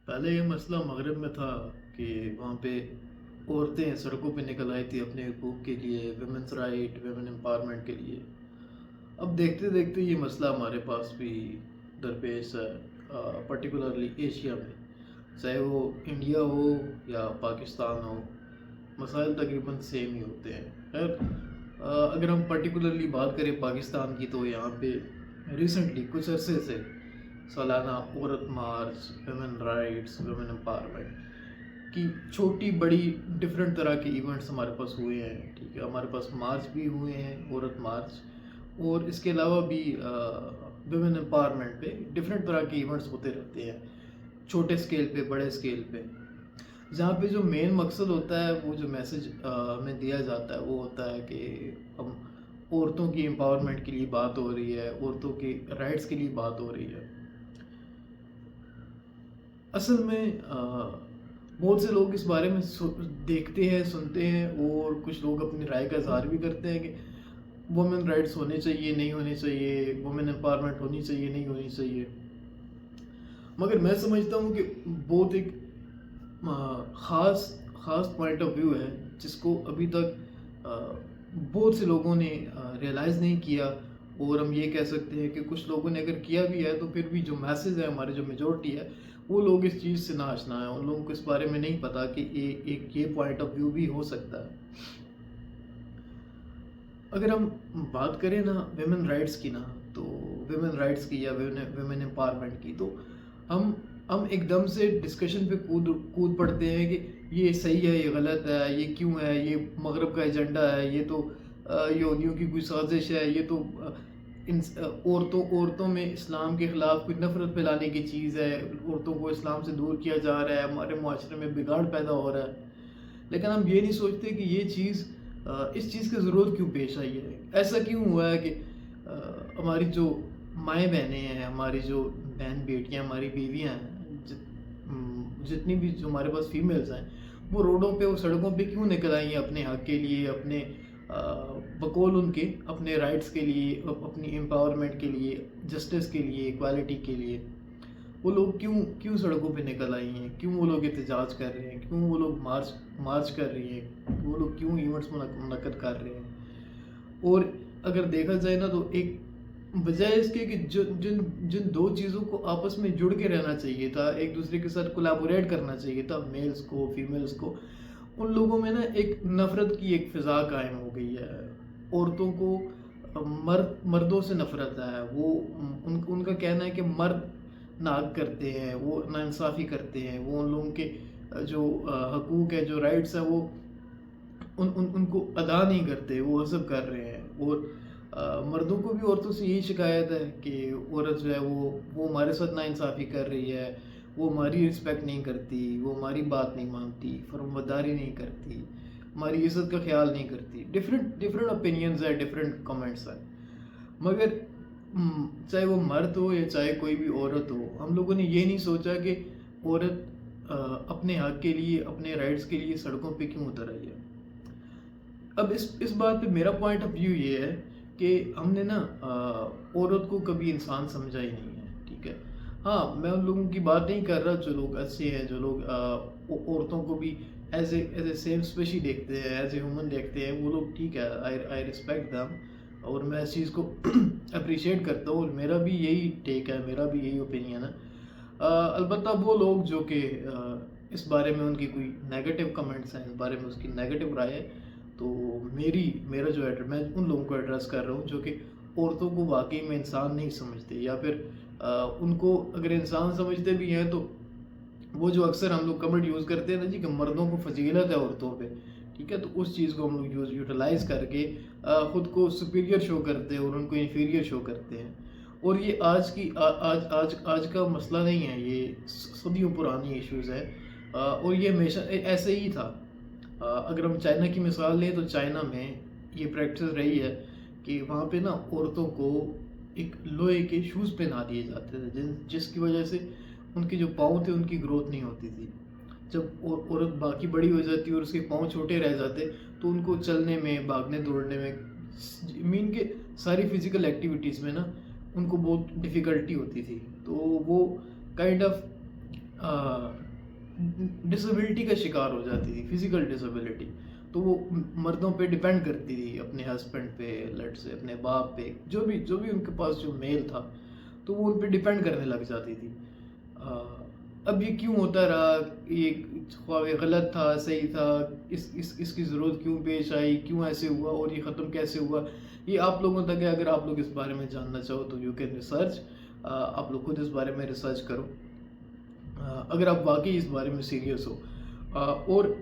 پہلے یہ مسئلہ مغرب میں تھا کہ وہاں پہ عورتیں سڑکوں پہ نکل آئی تھی اپنے حقوق کے لیے، ویمنس رائٹ، ویمن امپاورمنٹ کے لیے۔ اب دیکھتے دیکھتے یہ مسئلہ ہمارے پاس بھی درپیش ہے، پرٹیکولرلی ایشیا میں، چاہے وہ انڈیا ہو یا پاکستان ہو، مسائل تقریباً سیم ہی ہوتے ہیں۔ خیر، اگر ہم پرٹیکولرلی بات کریں پاکستان کی، تو یہاں پہ ریسنٹلی کچھ عرصے سے سالانہ عورت March, women rights, women empowerment کی چھوٹی بڑی ڈفرینٹ طرح کے ایونٹس ہمارے پاس ہوئے ہیں۔ ٹھیک ہے، ہمارے پاس مارچ بھی ہوئے ہیں، عورت مارچ، اور اس کے علاوہ بھی ویمن امپاورمنٹ پہ ڈفرینٹ طرح کے ایونٹس ہوتے رہتے ہیں، چھوٹے اسکیل پہ، بڑے اسکیل پہ، جہاں پہ جو مین مقصد ہوتا ہے، وہ جو میسج ہمیں دیا جاتا ہے، وہ ہوتا ہے کہ ہم عورتوں کی امپاورمنٹ کے لیے بات ہو رہی ہے، عورتوں کے رائٹس کے لیے بات ہو رہی ہے۔ اصل میں بہت سے لوگ اس بارے میں دیکھتے ہیں، سنتے ہیں، اور کچھ لوگ اپنی رائے کا اظہار بھی کرتے ہیں کہ وومن رائٹس ہونے چاہیے، نہیں ہونے چاہیے، وومن امپاورمنٹ ہونی چاہیے، نہیں ہونی چاہیے۔ مگر میں سمجھتا ہوں کہ بہت ایک خاص خاص پوائنٹ آف ویو ہے، جس کو ابھی تک بہت سے لوگوں نے ریئلائز نہیں کیا، اور ہم یہ کہہ سکتے ہیں کہ کچھ لوگوں نے اگر کیا بھی ہے تو پھر بھی جو میسج ہے، ہمارے جو میجورٹی ہے، وہ لوگ اس چیز سے ناآشنا ہیں، ان لوگوں کو اس بارے میں نہیں پتا کہ ایک یہ پوائنٹ آف ویو بھی ہو سکتا ہے۔ اگر ہم بات کریں نا ویمن رائٹس کی، نا تو ویمن رائٹس کی یا ویمن امپاورمنٹ کی، تو ہم ایک دم سے ڈسکشن پہ کود پڑتے ہیں کہ یہ صحیح ہے، یہ غلط ہے، یہ کیوں ہے، یہ مغرب کا ایجنڈا ہے، یہ تو یہودیوں کی کوئی سازش ہے، یہ تو عورتوں میں اسلام کے خلاف کوئی نفرت پھیلانے کی چیز ہے، عورتوں کو اسلام سے دور کیا جا رہا ہے، ہمارے معاشرے میں بگاڑ پیدا ہو رہا ہے۔ لیکن ہم یہ نہیں سوچتے کہ یہ چیز اس چیز کی ضرورت کیوں پیش آئی ہے، ایسا کیوں ہوا ہے کہ ہماری جو مائیں بہنیں ہیں، ہماری جو بہن بیٹیاں، ہماری بیویاں ہیں، جتنی بھی جو ہمارے پاس فیمیلز ہیں، وہ روڈوں پہ، وہ سڑکوں پہ کیوں نکل آئی ہیں اپنے حق کے لیے، اپنے بقول ان کے اپنے رائٹس کے لیے، اپنی امپاورمنٹ کے لیے، جسٹس کے لیے، ایکوالٹی کے لیے۔ وہ لوگ کیوں سڑکوں پہ نکل آئی ہیں، کیوں وہ لوگ احتجاج کر رہے ہیں، کیوں وہ لوگ مارچ کر رہی ہیں، وہ لوگ کیوں ایونٹس منعقد کر رہے ہیں۔ اور اگر دیکھا جائے نا، تو ایک بجائے اس کے کہ جن دو چیزوں کو آپس میں جڑ کے رہنا چاہیے تھا، ایک دوسرے کے ساتھ کولیبوریٹ کرنا چاہیے تھا، میلز کو، فیمیلز کو، ان لوگوں میں نا ایک نفرت کی ایک فضا قائم ہو گئی ہے۔ عورتوں کو مردوں سے نفرت ہے، وہ ان کا کہنا ہے کہ مرد ناحق کرتے ہیں، وہ ناانصافی کرتے ہیں، وہ ان لوگوں کے جو حقوق ہے، جو رائٹس ہیں، وہ ان کو ادا نہیں کرتے، وہ غصب کر رہے ہیں۔ اور مردوں کو بھی عورتوں سے یہی شکایت ہے کہ عورت جو ہے وہ ہمارے ساتھ ناانصافی کر رہی ہے، وہ ہماری رسپیکٹ نہیں کرتی، وہ ہماری بات نہیں مانتی، فرمانبرداری نہیں کرتی، ہماری عزت کا خیال نہیں کرتی۔ ڈفرینٹ اوپینینز ہیں، ڈفرینٹ کمنٹس ہیں۔ مگر چاہے وہ مرد ہو یا چاہے کوئی بھی عورت ہو، ہم لوگوں نے یہ نہیں سوچا کہ عورت اپنے حق کے لیے، اپنے رائٹس کے لیے سڑکوں پہ کیوں اتر آئی ہے۔ اب اس بات پہ میرا پوائنٹ آف ویو یہ ہے کہ ہم نے نا عورت کو کبھی انسان سمجھا ہی نہیں ہے۔ ٹھیک ہے، ہاں، میں ان لوگوں کی بات نہیں کر رہا جو لوگ اچھے ہیں، جو لوگ عورتوں کو بھی ایز اے سیم اسپیشی دیکھتے ہیں، ایز اے ہیومن دیکھتے ہیں، وہ لوگ ٹھیک ہے، آئی ریسپیکٹ دیم، اور میں اس چیز کو اپریشیٹ کرتا ہوں، اور میرا بھی یہی ٹیک ہے، میرا بھی یہی اوپینین ہے۔ البتہ وہ لوگ جو کہ اس بارے میں ان کی کوئی نیگیٹو کمنٹس ہیں، اس بارے میں اس کی نیگیٹو رائے ہے، تو میرا جو میں ان لوگوں کو ایڈریس کر رہا ہوں جو کہ عورتوں کو واقعی میں انسان نہیں سمجھتے، یا پھر ان کو اگر انسان سمجھتے بھی ہیں تو وہ جو اکثر ہم لوگ کمنٹ یوز کرتے ہیں نا جی، کہ مردوں کو فضیلت ہے عورتوں پہ، ٹھیک ہے، تو اس چیز کو ہم لوگ یوٹیلائز کر کے خود کو سپیریئر شو کرتے ہیں اور ان کو انفیریئر شو کرتے ہیں۔ اور یہ آج کا مسئلہ نہیں ہے، یہ صدیوں پرانی ایشوز ہے، اور یہ ہمیشہ ایسے ہی تھا۔ اگر ہم چائنا کی مثال لیں تو چائنا میں یہ پریکٹس رہی ہے کہ وہاں پہ نا عورتوں کو ایک لوہے کے شوز پہنا دیے جاتے تھے، جس کی وجہ سے ان کے جو پاؤں تھے ان کی گروتھ نہیں ہوتی تھی۔ جب عورت باقی بڑی ہو جاتی اور اس کے پاؤں چھوٹے رہ جاتے تو ان کو چلنے میں، بھاگنے دوڑنے میں، مین کے ساری فزیکل ایکٹیویٹیز میں نا ان کو بہت ڈیفیکلٹی ہوتی تھی۔ تو وہ کائنڈ آف डिसेबिलिटी का शिकार हो जाती थी, फिजिकल डिसेबिलिटी, तो वो मर्दों पे डिपेंड करती थी, अपने हस्बैंड पे, लट से अपने बाप पे, जो भी उनके पास जो मेल था, तो वो उन पे डिपेंड करने लग जाती थी। अब ये क्यों होता रहा, ये ख्वाह ये गलत था, सही था, इसकी ज़रूरत क्यों पेश आई, क्यों ऐसे हुआ और ये ख़त्म कैसे हुआ, ये आप लोगों तक है। अगर आप लोग इस बारे में जानना चाहो तो यू कैन रिसर्च, आप लोग खुद इस बारे में रिसर्च करो, अगर आप वाकई इस बारे में सीरियस हो। और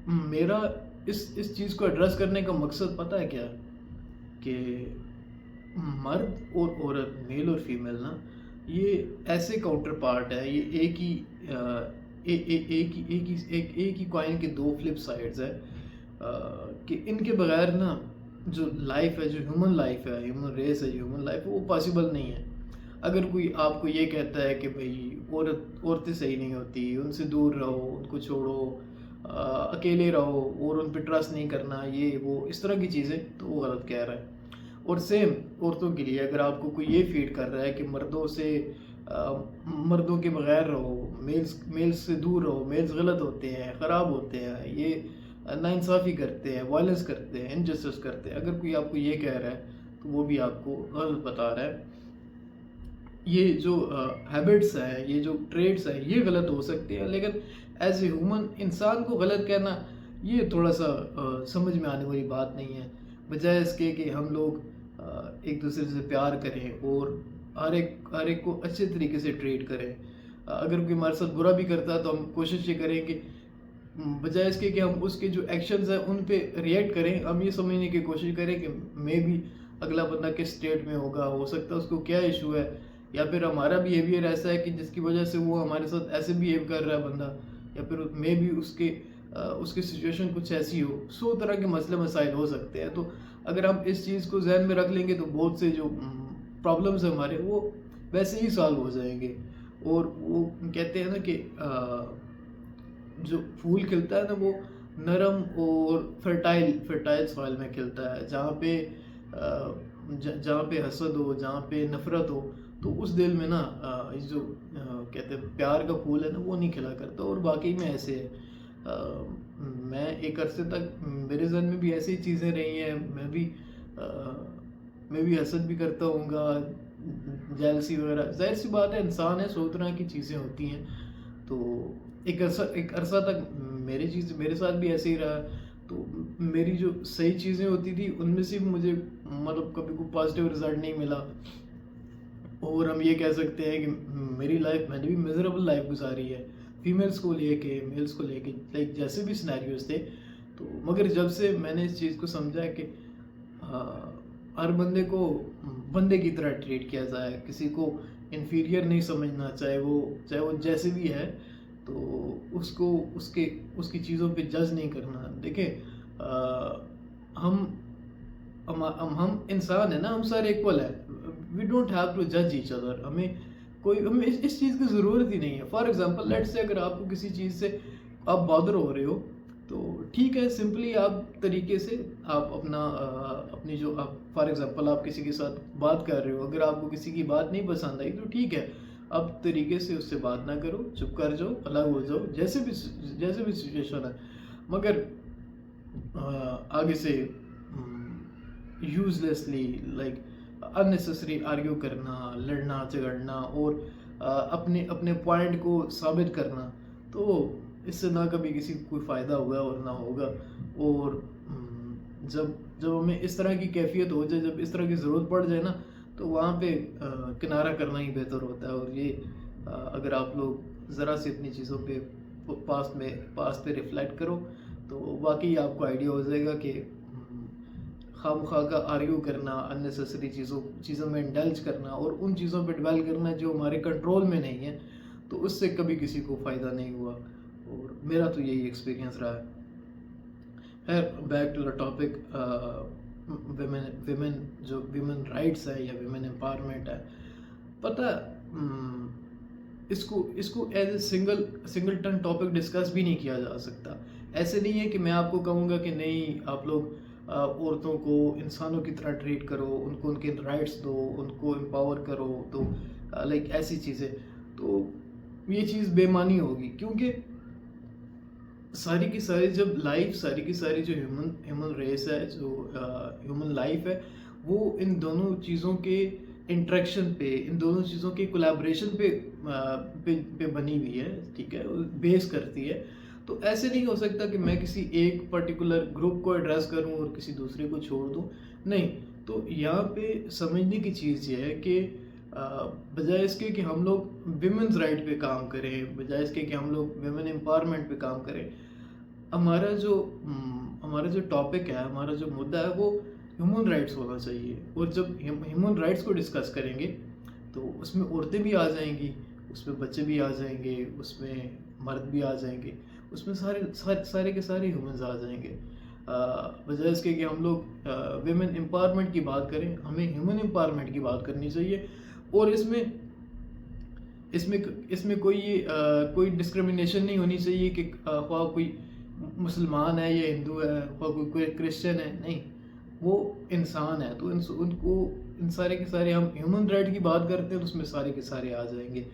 मेरा इस चीज़ को एड्रेस करने का मकसद पता है क्या है? कि मर्द और औरत, मेल और फीमेल ना, ये ऐसे काउंटर पार्ट है, ये एक ही एक ही कॉइन के दो फ्लिप साइड्स है, कि इनके बगैर ना जो लाइफ है, जो ह्यूमन लाइफ है, ह्यूमन रेस है, ह्यूमन लाइफ है, वो पॉसिबल नहीं है। अगर कोई आपको ये कहता है कि भाई औरतें सही नहीं होती, उनसे दूर रहो, उनको छोड़ो, अकेले रहो और उन पर ट्रस्ट नहीं करना, ये वो इस तरह की चीज़ें, तो वो गलत कह रहा है। और सेम औरतों के लिए अगर आपको कोई ये फीड कर रहा है कि मर्दों के बगैर रहो, मेल्स से दूर रहो, मेल्स गलत होते हैं, ख़राब होते हैं, ये नाइंसाफ़ी करते हैं, वायलेंस करते हैं, इनजस्टिस करते हैं, अगर कोई आपको ये कह रहा है तो वो भी आपको गलत बता रहा है। ये जो हैबिट्स हैं, ये जो ट्रेड्स हैं, ये गलत हो सकते हैं, लेकिन एज ए ह्यूमन इंसान को गलत कहना, ये थोड़ा सा समझ में आने वाली बात नहीं है। बजाय इसके कि हम लोग एक दूसरे से प्यार करें और हर एक को अच्छे तरीके से ट्रीट करें। अगर कोई हमारे साथ बुरा भी करता है तो हम कोशिश ये करें कि बजाय इसके कि हम उसके जो एक्शंस हैं उन पे रिएक्ट करें, हम ये समझने की कोशिश करें कि मे भी अगला बंदा किस स्टेट में होगा, हो सकता है उसको क्या इशू है, या फिर हमारा बिहेवियर ऐसा है कि जिसकी वजह से वो हमारे साथ ऐसे बिहेव कर रहा है बंदा, या फिर मे भी उसकी सिचुएशन कुछ ऐसी हो। 100 तरह के मसले मसाइल हो सकते हैं। तो अगर हम इस चीज़ को जहन में रख लेंगे तो बहुत से जो प्रॉब्लम्स हैं हमारे, वो वैसे ही सॉल्व हो जाएंगे। और वो कहते हैं ना कि जो फूल खिलता है ना, वो नरम और फर्टाइल सॉइल में खिलता है, जहाँ पे हसद हो, जहाँ पे नफ़रत हो, तो उस दिल में ना इस जो कहते हैं प्यार का फूल है ना, वो नहीं खिला करता। और वाकई में ऐसे है। मैं एक अरसे तक मेरे जहन में भी ऐसी चीज़ें रही हैं, मैं भी हसद भी करता हूँगा, जेलसी वगैरह, जाहिर सी बात है, इंसान है, 100 तरह की चीज़ें होती हैं। तो एक अरसा तक मेरे साथ भी ऐसे ही रहा। तो मेरी जो सही चीज़ें होती थी उनमें से भी मुझे मतलब कभी कोई पॉजिटिव रिजल्ट नहीं मिला। और हम ये कह सकते हैं कि मेरी लाइफ, मैंने भी मिजरेबल लाइफ गुजारी है, फीमेल्स को लेके, मेल्स को लेके, लाइक जैसे भी सिनेरियोज थे। तो मगर जब से मैंने इस चीज़ को समझा कि हर बंदे को बंदे की तरह ट्रीट किया जाए, किसी को इन्फीरियर नहीं समझना, चाहे वो जैसे भी है, तो उसको उसकी चीज़ों पे जज नहीं करना। देखें, हम इंसान है ना, हम सारे इक्वल हैं, वी डोंट हैव टू जज ईच अदर। हमें इस चीज़ की ज़रूरत ही नहीं है। फॉर एग्जांपल, लेट्स से अगर आपको किसी चीज़ से आप बॉदर हो रहे हो, तो ठीक है, सिंपली आप तरीके से आप अपनी जो आप फॉर एग्जांपल आप किसी के साथ बात कर रहे हो, अगर आपको किसी की बात नहीं पसंद आई तो ठीक है, आप तरीके से उससे बात ना करो, चुप कर जाओ, अलग हो जाओ, जैसे भी सिचुएशन है। मगर आगे से यूजलेसली, लाइक अननेसेसरी आर्ग्यू करना, लड़ना झगड़ना और अपने पॉइंट को साबित करना, तो इससे ना कभी किसी को कोई फ़ायदा हुआ और ना होगा। और जब हमें इस तरह की कैफियत हो जाए, जब इस तरह की ज़रूरत पड़ जाए ना, तो वहाँ पे किनारा करना ही बेहतर होता है। और ये अगर आप लोग ज़रा से अपनी चीज़ों पे पास्ट पे रिफ्लेक्ट करो, तो वाकई आपको आइडिया हो जाएगा कि खामखा का आर्ग्यू करना, अननेसेसरी चीज़ों में इंडल्ज करना और उन चीज़ों पे डिवेल करना जो हमारे कंट्रोल में नहीं है, तो उससे कभी किसी को फ़ायदा नहीं हुआ। और मेरा तो यही एक्सपीरियंस रहा है। खैर, back to the topic, women rights है या विमेन एम्पावरमेंट है, पता इसको as a singleton topic discuss भी नहीं किया जा सकता। ऐसे नहीं है कि मैं आपको कहूँगा कि नहीं, आप लोग औरतों को इंसानों की तरह ट्रीट करो, उनको उनके राइट्स दो, उनको एम्पावर करो, तो लाइक ऐसी चीज़ें। तो ये चीज़ बेमानी होगी, क्योंकि सारी की सारी जब लाइफ, सारी की सारी जो ह्यूमन रेस है, जो ह्यूमन लाइफ है, वो इन दोनों चीज़ों के इंटरेक्शन पे, इन दोनों चीज़ों के कोलैबोरेशन पे बनी हुई है, ठीक है, बेस करती है। तो ऐसे नहीं हो सकता कि मैं किसी एक पर्टिकुलर ग्रुप को एड्रेस करूं और किसी दूसरे को छोड़ दूं। नहीं, तो यहाँ पे समझने की चीज़ ये है कि बजाय इसके कि हम लोग विमेंस राइट पे काम करें, बजाय इसके कि हम लोग विमेन एम्पावरमेंट पे काम करें, हमारा जो टॉपिक है, हमारा जो मुद्दा है, वो ह्यूमन राइट्स होना चाहिए। और जब ह्यूमन राइट्स को डिस्कस करेंगे तो उसमें औरतें भी आ जाएंगी, उसमें बच्चे भी आ जाएंगे, उसमें मर्द भी आ जाएंगे, उसमें सारे के सारे ह्यूमंस आ जाएंगे। बजाय इसके कि हम लोग विमेन एम्पावरमेंट की बात करें, हमें ह्यूमन एम्पावरमेंट की बात करनी चाहिए। और इसमें इसमें इसमें कोई डिस्क्रिमिनेशन नहीं होनी चाहिए कि ख्वाह कोई मुसलमान है या हिंदू है, ख्वाह कोई क्रिश्चियन है, नहीं, वो इंसान है। तो उनको इन सारे के सारे, हम ह्यूमन राइट की बात करते हैं तो उसमें सारे के सारे आ जाएंगे।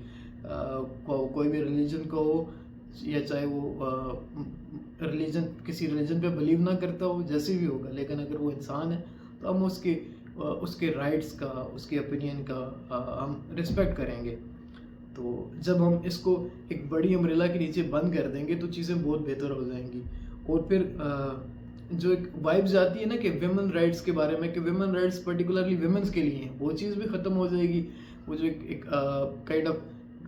कोई भी रिलीजन का हो, या चाहे वो किसी रिलीजन पे बिलीव ना करता हो, जैसे भी होगा, लेकिन अगर वो इंसान है तो हम उसके राइट्स का, उसके ओपिनियन का हम रिस्पेक्ट करेंगे। तो जब हम इसको एक बड़ी अम्ब्रेला के नीचे बंद कर देंगे तो चीज़ें बहुत बेहतर हो जाएंगी। और फिर जो एक वाइब्स आती है ना कि विमेन राइट्स के बारे में, कि विमेन राइट्स पर्टिकुलरली विमेंस के लिए हैं, वो चीज़ भी ख़त्म हो जाएगी। वो जो एक काइंड ऑफ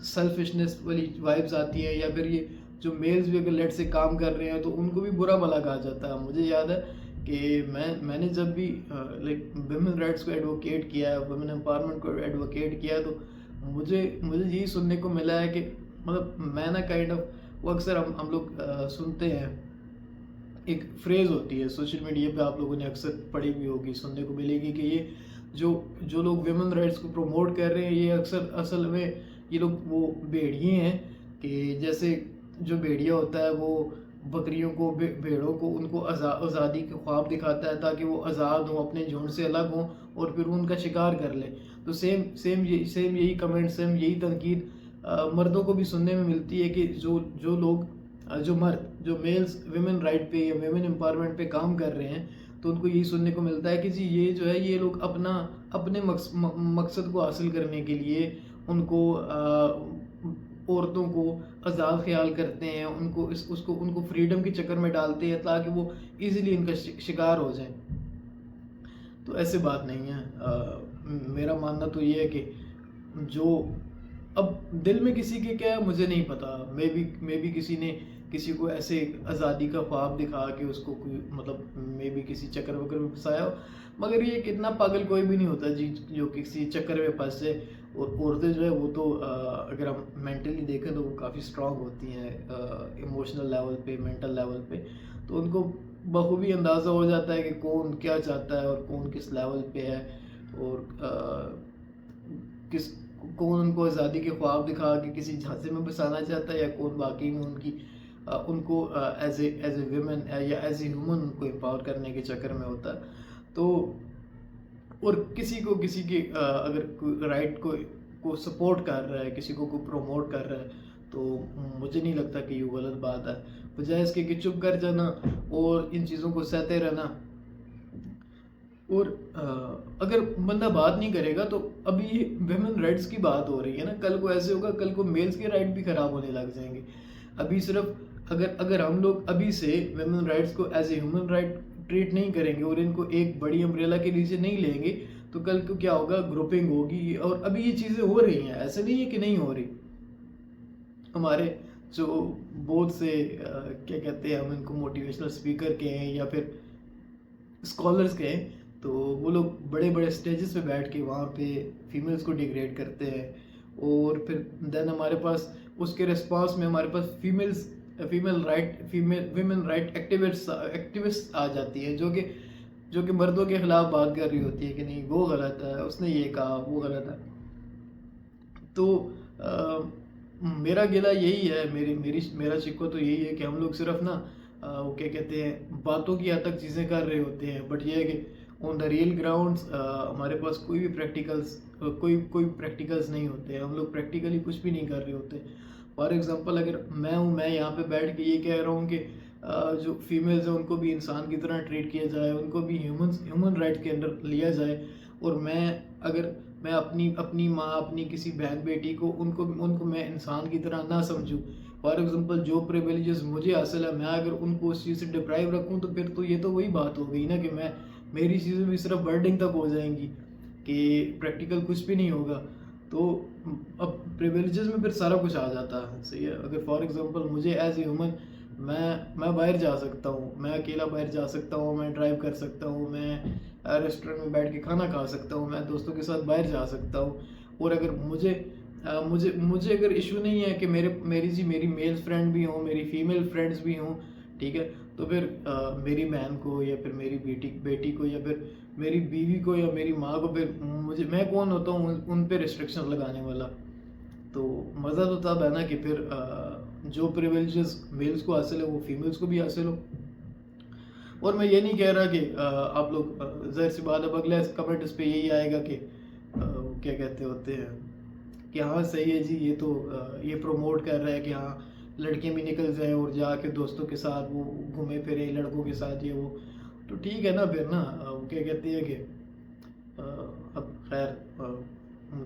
सेल्फिशनेस वाली वाइब्स आती है, या फिर ये जो मेल्स भी अगर लेट से काम कर रहे हैं तो उनको भी बुरा भला कहा जाता है। मुझे याद है कि मैंने जब भी लाइक विमेन राइट्स को एडवोकेट किया है, वुमेन एम्पावरमेंट को एडवोकेट किया है, तो मुझे यही सुनने को मिला है कि मतलब मैं ना काइंड ऑफ, वो अक्सर हम लोग सुनते हैं, एक फ्रेज़ होती है सोशल मीडिया पे, आप लोगों ने अक्सर पढ़ी भी होगी, सुनने को मिलेगी कि ये जो लोग विमेन राइट्स को प्रमोट कर रहे हैं, ये अक्सर असल में ये लोग वो भेड़िए हैं। कि जैसे जो भेड़िया होता है वो बकरियों को, भेड़ों को, उनको आज़ादी के ख्वाब दिखाता है ताकि वो आज़ाद हों, अपने झुंड से अलग हों और फिर वो उनका शिकार कर ले। तो सेम यही कमेंट, सेम यही तनकीद मर्दों को भी सुनने में मिलती है कि जो लोग, जो मर्द, जो मेल्स विमेन राइट पे या विमेन एम्पावरमेंट पे काम कर रहे हैं, तो उनको यही सुनने को मिलता है कि जी ये जो है, ये लोग अपने मकसद को हासिल करने के लिए उनको औरतों को आज़ाद ख्याल करते हैं, उनको फ्रीडम के चक्कर में डालते हैं ताकि वो इजीली इनका शिकार हो जाए। तो ऐसे बात नहीं है। मेरा मानना तो ये है कि जो अब दिल में किसी के क्या है मुझे नहीं पता, मे बी किसी ने किसी को ऐसे आज़ादी का ख्वाब दिखा के उसको कोई मतलब मे बी किसी चक्कर वक्कर में फंसाया हो, मगर ये कितना पागल कोई भी नहीं होता जी जो किसी चक्कर में फंसे। और औरतें जो है वो तो अगर हम मेंटली देखें तो वो काफ़ी स्ट्रांग होती हैं, इमोशनल लेवल पे, मेंटल लेवल पे। तो उनको बखूबी अंदाज़ा हो जाता है कि कौन क्या चाहता है और कौन किस लेवल पे है, और कौन उनको आज़ादी के ख्वाब दिखा के किसी झांसे में बसाना चाहता है, या कौन वाकई में उनको एज ए विमेन या एज ए ह्यूमन उनको एम्पावर करने के चक्कर में होता है। तो और किसी के अगर राइट को सपोर्ट कर रहा है, किसी को प्रमोट कर रहा है, तो मुझे नहीं लगता कि ये गलत बात है। बजाय इसके कि चुप कर जाना और इन चीज़ों को सहते रहना, और अगर बंदा बात नहीं करेगा तो अभी ये विमेन राइट्स की बात हो रही है ना, कल को ऐसे होगा, कल को मेल्स के राइट भी ख़राब होने लग जाएंगे। अभी सिर्फ अगर हम लोग अभी से विमेन राइट्स को as a human right treat नहीं करेंगे और इनको एक बड़ी अम्ब्रेला के नीचे नहीं लेंगे, तो कल को क्या होगा, ग्रुपिंग होगी। और अभी ये चीज़ें हो रही हैं, ऐसे नहीं है कि नहीं हो रही। हमारे जो बहुत से क्या कहते हैं, हम इनको मोटिवेशनल स्पीकर के हैं या फिर स्कॉलर्स के हैं, तो वो लोग बड़े बड़े स्टेजेस पे बैठ के वहाँ पे फीमेल्स को डिग्रेड करते हैं। और फिर देन हमारे पास उसके रिस्पांस में हमारे पास विमेन राइट एक्टिविस्ट आ जाती है, जो कि मर्दों के खिलाफ बात कर रही होती है कि नहीं वो गलत है, उसने ये कहा, वो गलत है। तो मेरा गिला यही है, मेरा शिकवा तो यही है कि हम लोग सिर्फ ना वो क्या कहते हैं, बातों की हद तक चीज़ें कर रहे होते हैं, बट ये है कि ऑन द रियल ग्राउंड्स हमारे पास कोई प्रैक्टिकल्स नहीं होते हैं। हम लोग प्रैक्टिकली कुछ भी नहीं कर रहे होते। فار ایگزامپل اگر میں ہوں، میں یہاں پہ بیٹھ کے یہ کہہ رہا ہوں کہ جو فیمیلز ہیں ان کو بھی انسان کی طرح ٹریٹ کیا جائے، ان کو بھی ہیومن رائٹ کے اندر لیا جائے، اور اگر میں اپنی ماں، اپنی کسی بہن بیٹی کو ان کو میں انسان کی طرح نہ سمجھوں، فار ایگزامپل جو پریویلیجز مجھے حاصل ہے میں اگر ان کو اس چیز سے ڈپرائیو رکھوں، تو پھر تو یہ تو وہی بات ہو گئی نا کہ میری چیزیں بھی صرف برڈنگ تک ہو جائیں گی کہ پریکٹیکل کچھ بھی نہیں ہوگا. تو اب پریویلیجز میں پھر سارا کچھ آ جاتا ہے. صحیح ہے. اگر فار ایگزامپل مجھے ایز اے ہیومن میں باہر جا سکتا ہوں، میں اکیلا باہر جا سکتا ہوں، میں ڈرائیو کر سکتا ہوں، میں ریسٹورینٹ میں بیٹھ کے کھانا کھا سکتا ہوں، میں دوستوں کے ساتھ باہر جا سکتا ہوں. اور اگر مجھے اگر ایشو نہیں ہے کہ میری میل فرینڈ بھی ہوں، میری فیمیل فرینڈز بھی ہوں، ٹھیک ہے، تو پھر میری بہن کو یا پھر میری بیٹی کو یا پھر میری بیوی کو یا میری ماں کو، پھر میں کون ہوتا ہوں ان پہ ریسٹرکشن لگانے والا. تو مزہ تو تب ہے نا کہ پھر جو پریویلیجز میلز کو حاصل ہے وہ فیمیلز کو بھی حاصل ہو. اور میں یہ نہیں کہہ رہا کہ آپ لوگ، ظاہر سی بات اب اگلا کمنٹ اس پہ یہی آئے گا کہ کیا کہتے ہوتے ہیں کہ ہاں صحیح ہے جی، یہ تو یہ پروموٹ کر رہا ہے کہ ہاں لڑکیاں بھی نکل جائیں اور جا کے دوستوں کے ساتھ وہ گھومے پھرے، لڑکوں کے ساتھ یہ وہ. تو ٹھیک ہے نا پھر نا، کیا کہتے ہیں کہ اب خیر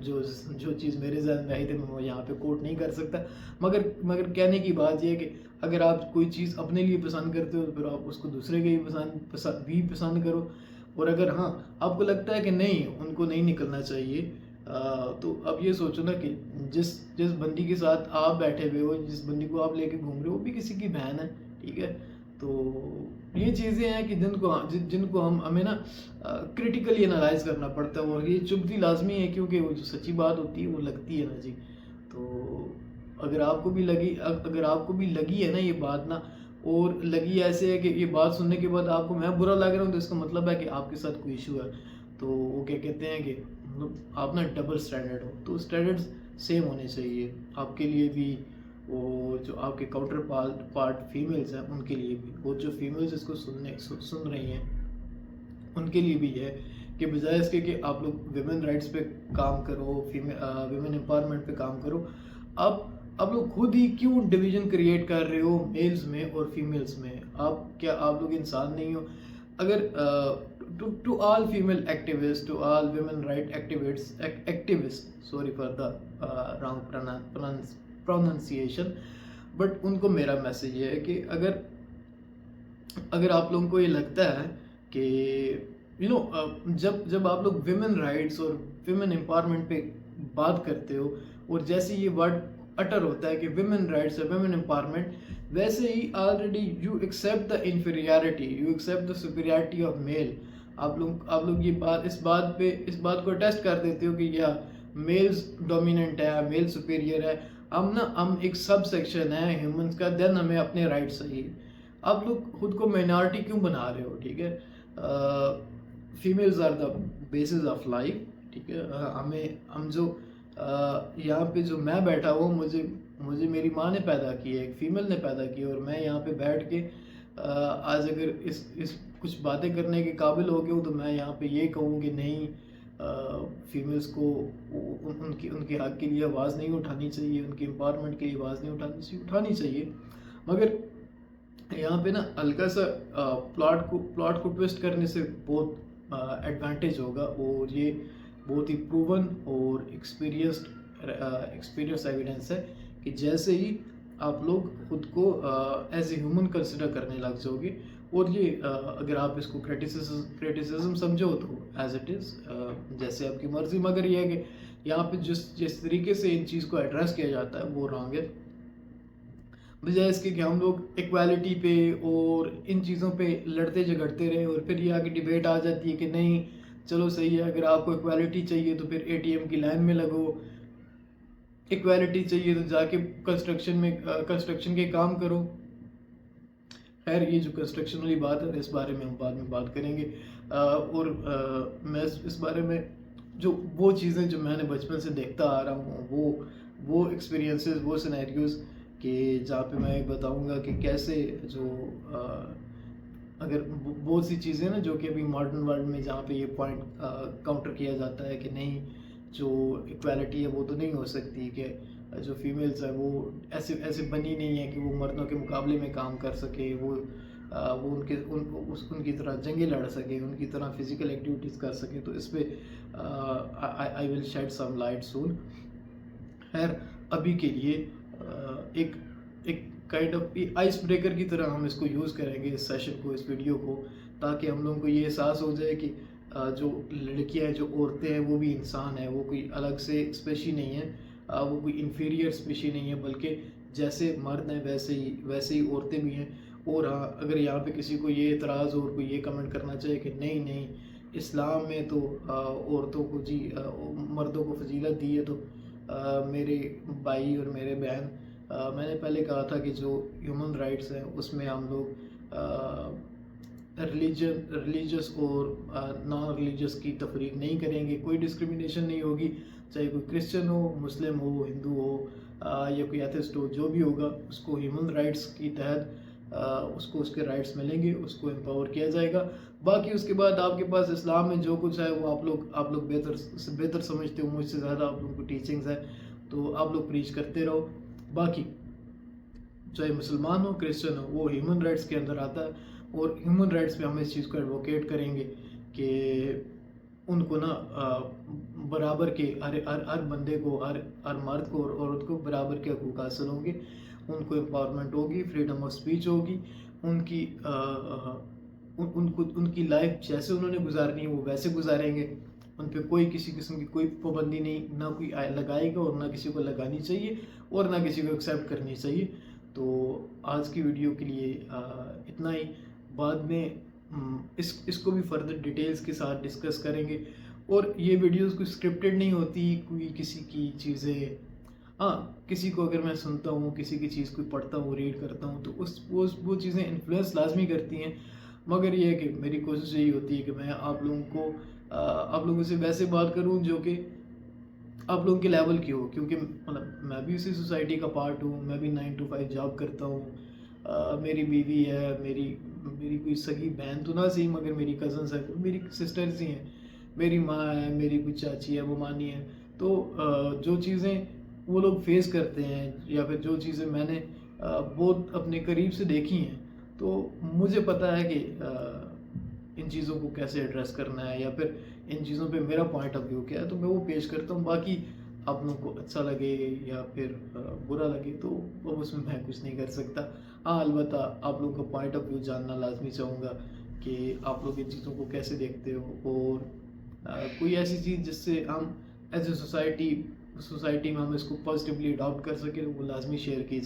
جو چیز میرے ذہن میں آئی تھی میں وہ یہاں پہ کوٹ نہیں کر سکتا، مگر کہنے کی بات یہ ہے کہ اگر آپ کوئی چیز اپنے لیے پسند کرتے ہو تو پھر آپ اس کو دوسرے کے بھی پسند کرو. اور اگر ہاں آپ کو لگتا ہے کہ نہیں ان کو نہیں نکلنا چاہیے، تو اب یہ سوچو نا کہ جس بندی کے ساتھ آپ بیٹھے ہوئے ہو، جس بندی کو آپ لے کے گھوم رہے ہو، وہ بھی کسی کی بہن ہے، ٹھیک ہے. تو یہ چیزیں ہیں کہ جن کو ہمیں نا کریٹیکلی انالائز کرنا پڑتا ہے، اور یہ چبھتی لازمی ہے کیونکہ وہ جو سچی بات ہوتی ہے وہ لگتی ہے نا جی. تو اگر آپ کو بھی لگی ہے نا یہ بات نا، اور لگی ایسے ہے کہ یہ بات سننے کے بعد آپ کو میں برا لگ رہا ہوں، تو اس کا مطلب ہے کہ آپ کے ساتھ کوئی ایشو ہے. تو وہ کیا کہتے ہیں کہ آپ نا ڈبل اسٹینڈرڈ ہو، تو اسٹینڈرڈ سیم ہونے چاہیے آپ کے لیے بھی، وہ جو آپ کے کاؤنٹر پارٹ فیمیلز ہیں ان کے لیے بھی، اور جو فیمیلز اس کو سن رہی ہیں ان کے لیے بھی ہے کہ بجائے اس کے کہ آپ لوگ ویمن رائٹس پہ کام کرو، ویمن امپاورمنٹ پہ کام کرو، آپ لوگ خود ہی کیوں ڈویژن کریٹ کر رہے ہو میلز میں اور فیمیلز میں؟ کیا آپ لوگ انسان نہیں ہو؟ اگر to all female activist, to all women right activist, sorry for the wrong pronunciation, but ان کو میرا میسیج یہ ہے کہ اگر آپ لوگوں کو یہ لگتا ہے کہ جب آپ لوگ ویمن رائٹس اور ویمن امپاورمنٹ پہ بات کرتے ہو، اور جیسے یہ ورڈ اٹر ہوتا ہے کہ ویمن رائٹس اور ویمن امپاورمنٹ، ویسے ہی already you accept the inferiority, you accept the superiority of male. آپ لوگ اس بات کو اٹیسٹ کر دیتے ہو کہ میلز ڈومیننٹ ہے، میل سپیریئر ہے، ہم ایک سب سیکشن ہے ہیومنز کا، دین ہمیں اپنے رائٹس چاہیے. آپ لوگ خود کو مائنارٹی کیوں بنا رہے ہو؟ ٹھیک ہے، females are the bases of life, ٹھیک ہے. ہم جو یہاں پہ جو میں بیٹھا ہوں، مجھے میری ماں نے پیدا کیا ہے، ایک فیمیل نے پیدا کی، اور میں یہاں پہ بیٹھ کے آج اگر اس کچھ باتیں کرنے کے قابل ہو گیا ہوں، تو میں یہاں پہ یہ کہوں کہ نہیں، فیمیلز کو ان کے حق کے لیے آواز نہیں اٹھانی چاہیے، ان کی امپاورمنٹ کے لیے آواز نہیں اٹھانی چاہیے. مگر یہاں پہ نا ہلکا سا پلاٹ کو ٹویسٹ کرنے سے بہت ایڈوانٹیج ہوگا، اور یہ بہت ہی پروون اور ایکسپیرینس ایویڈنس ہے کہ جیسے ہی آپ لوگ خود کو ایز اے ہیومن کنسیڈر کرنے لگ جاؤ گے، اور یہ اگر آپ اس کو کریٹیسزم سمجھو تو ایز اٹ از، جیسے آپ کی مرضی، مگر یہ ہے کہ یہاں پہ جس طریقے سے ان چیز کو ایڈریس کیا جاتا ہے وہ رانگ ہے. بجائے اس کے کہ ہم لوگ ایکویلٹی پہ اور ان چیزوں پہ لڑتے جھگڑتے رہے، اور پھر یہ آگے ڈیبیٹ آ جاتی ہے کہ نہیں چلو صحیح ہے، اگر آپ کو ایکویلٹی چاہیے تو پھر ATM کی لائن میں لگو، ایکویلٹی چاہیے تو جا کے کنسٹرکشن کے کام کرو. خیر یہ جو کنسٹرکشن والی بات ہے اس بارے میں ہم بعد میں بات کریں گے. اور میں اس بارے میں وہ چیزیں جو میں نے بچپن سے دیکھتا آ رہا ہوں، وہ ایکسپیرینسز، وہ سینیریوز کہ جہاں پہ میں بتاؤں گا کہ کیسے اگر بہت سی چیزیں نا جو کہ ابھی ماڈرن ورلڈ میں جہاں پہ یہ پوائنٹ کاؤنٹر کیا جاتا ہے کہ نہیں، جو ایکویلٹی ہے وہ تو نہیں ہو سکتی کہ जो फीमेल्स हैं वो ऐसे ऐसे बनी नहीं है कि वो मर्दों के मुकाबले में काम कर सके, वो उनकी तरह जंगें लड़ सके, उनकी तरह फिज़िकल एक्टिविटीज़ कर सके। तो इस पे I will shed some light soon. खैर अभी के लिए एक एक काइंड ऑफ आइस ब्रेकर की तरह हम इसको यूज़ करेंगे, इस सेशन को, इस वीडियो को, ताकि हम लोगों को ये एहसास हो जाए कि जो लड़कियां हैं, जो औरतें हैं, वो भी इंसान है, वो कोई अलग से स्पेशी नहीं है, वो कोई इंफीरियर स्पेशी नहीं है, बल्कि जैसे मर्द हैं वैसे ही औरतें भी हैं। और हाँ, अगर यहाँ पे किसी को ये एतराज़ और कोई ये कमेंट करना चाहे कि नहीं नहीं इस्लाम में तो औरतों को मर्दों को फजीलत दी है, तो मेरे भाई और मेरे बहन, मैंने पहले कहा था कि जो ह्यूमन राइट्स हैं उसमें हम लोग रिलीजियस और नॉन रिलीजियस की तफरीक नहीं करेंगे, कोई डिस्क्रिमिनेशन नहीं होगी, चाहे कोई क्रिश्चियन हो, मुस्लिम हो, हिंदू हो, या कोई एथिस्ट हो, जो भी होगा उसको ह्यूमन राइट्स की तहत उसको उसके राइट्स मिलेंगे, उसको एम्पावर किया जाएगा। बाकी उसके बाद आपके पास इस्लाम में जो कुछ है वो आप लोग बेहतर समझते हो, मुझसे ज़्यादा आप लोगों को टीचिंग्स है, तो आप लोग प्रीच करते रहो। बाकी चाहे मुसलमान हो, क्रिश्चियन हो, वो ह्यूमन राइट्स के अंदर आता है, और ह्यूमन राइट्स पे हम इस चीज़ को एडवोकेट करेंगे कि उनको ना बराबर के हर बंदे को, हर मर्द को और औरत को बराबर के हकूक़ हासिल होंगे, उनको एम्पावरमेंट होगी, फ्रीडम ऑफ स्पीच होगी, उनकी उनकी लाइफ जैसे उन्होंने गुजारनी है वो वैसे गुजारेंगे, उन पे कोई किसी किस्म की कोई पाबंदी नहीं, ना कोई लगाएगा और ना किसी को लगानी चाहिए और ना किसी को एक्सेप्ट करनी चाहिए। तो आज की वीडियो के लिए इतना ही। बाद में इसको भी फर्दर डिटेल्स के साथ डिस्कस करेंगे। और ये वीडियोस कोई स्क्रिप्टेड नहीं होती, कोई किसी की चीज़ें, हाँ किसी को अगर मैं सुनता हूँ, किसी की चीज़ कोई पढ़ता हूँ, रीड करता हूँ, तो वो चीज़ें इन्फ्लुएंस लाजमी करती हैं, मगर ये है कि मेरी कोशिश यही होती है कि मैं आप लोगों से वैसे बात करूँ जो कि आप लोगों के लेवल की हो, क्योंकि मतलब मैं भी उसी सोसाइटी का पार्ट हूँ, मैं भी 9 to 5 जॉब करता हूँ, मेरी बीवी है, मेरी कोई सगी बहन तो ना सही मगर मेरी कज़न्स है, मेरी सिस्टर्स ही हैं, मेरी माँ है, मेरी कोई चाची है, वो मानी है। तो जो चीज़ें वो लोग फेस करते हैं या फिर जो चीज़ें मैंने बहुत अपने करीब से देखी हैं, तो मुझे पता है कि इन चीज़ों को कैसे एड्रेस करना है या फिर इन चीज़ों पे मेरा पॉइंट ऑफ व्यू क्या है, तो मैं वो पेश करता हूँ। बाकी आप लोगों को अच्छा लगे या फिर बुरा लगे तो वो उसमें मैं कुछ नहीं कर सकता। हाँ अलबत्ता आप लोगों का पॉइंट ऑफ व्यू जानना लाजमी चाहूँगा कि आप लोग इन चीज़ों को कैसे देखते हो, और कोई ऐसी चीज़ जिससे हम एज ए सोसाइटी में हम इसको पॉजिटिवली अडॉप्ट कर सकें, वो लाजमी शेयर कीजिए।